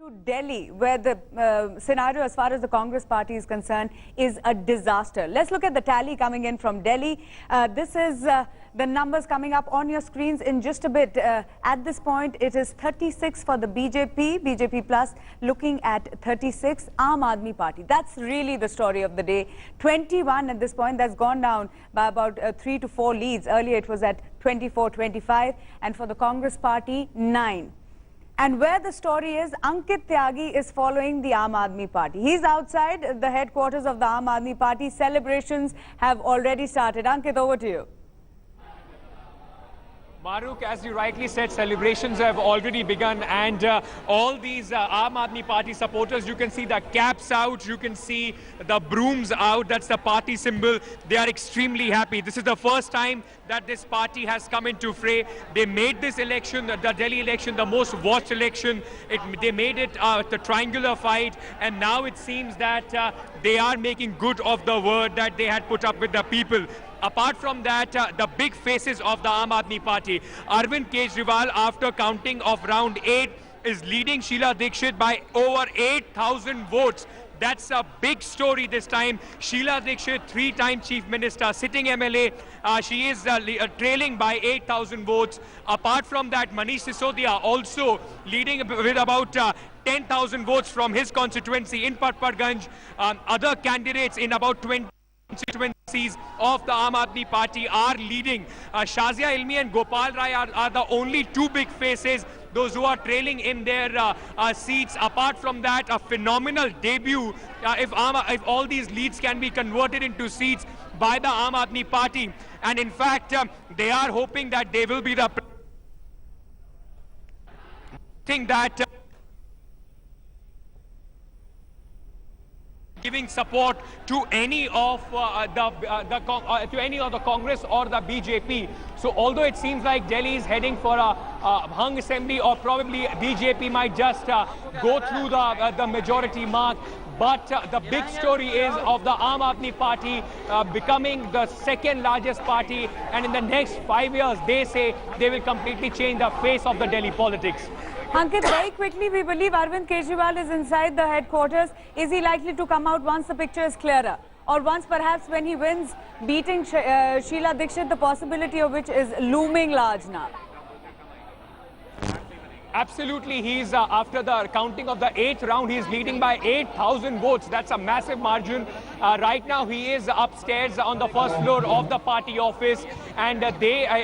To Delhi, where the scenario as far as the Congress party is concerned is a disaster. Let's look at the tally coming in from Delhi. This is the numbers coming up on your screens in just a bit. At this point, it is 36 for the BJP Plus, looking at 36, Aam Aadmi Party. That's really the story of the day. 21 at this point, that's gone down by about 3 to 4 leads. Earlier, it was at 24, 25, and for the Congress party, 9. And where the story is, Ankit Tyagi is following the Aam Aadmi Party. He's outside the headquarters of the Aam Aadmi Party. Celebrations have already started. Ankit, over to you. Maruk, as you rightly said, celebrations have already begun, and all these Aam Aadmi Party supporters, you can see the caps out, you can see the brooms out. That's the party symbol. They are extremely happy. This is the first time that this party has come into fray. They made this election, the Delhi election, the most watched election. They made it the triangular fight, and now it seems that they are making good of the word that they had put up with the people. Apart from that, the big faces of the Aam Aadmi Party, Arvind Kejriwal, after counting of round 8, is leading Sheila Dikshit by over 8,000 votes. That's a big story this time. Sheila Dikshit, 3-time Chief Minister, sitting MLA, she is trailing by 8,000 votes. Apart from that, Manish Sisodia also leading with about 10,000 votes from his constituency in Patparganj. Other candidates in about 20 constituencies of the Aam Aadmi Party are leading. Shazia Ilmi and Gopal Rai are the only two big faces, those who are trailing in their seats. Apart from that, a phenomenal debut, if all these leads can be converted into seats by the Aam Aadmi Party. And in fact, they are hoping that they will be the thing that giving support to any of the Congress or the BJP. So although it seems like Delhi is heading for a hung assembly, or probably BJP might just go through the majority mark, but the big story is of the Aam Aadmi Party becoming the second largest party, and in the next 5 years, they say they will completely change the face of the Delhi politics. Ankit, very quickly, we believe Arvind Kejriwal is inside the headquarters. Is he likely to come out once the picture is clearer? Or once perhaps when he wins, beating Sheila Dikshit, the possibility of which is looming large now? Absolutely, he's after the counting of the 8th round, he's leading by 8,000 votes. That's a massive margin. Right now, he is upstairs on the first floor of the party office, and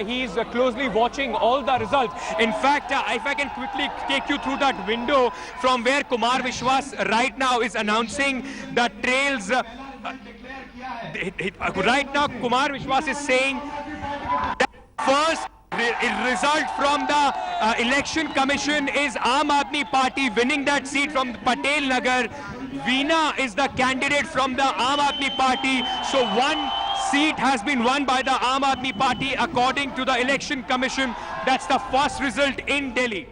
he's closely watching all the results. In fact, if I can quickly take you through that window from where Kumar Vishwas right now is announcing the trails. Right now, Kumar Vishwas is saying that first result from the election commission is Aam Aadmi Party winning that seat from Patel Nagar. Veena is the candidate from the Aam Aadmi Party. So one seat has been won by the Aam Aadmi Party according to the election commission. That's the first result in Delhi.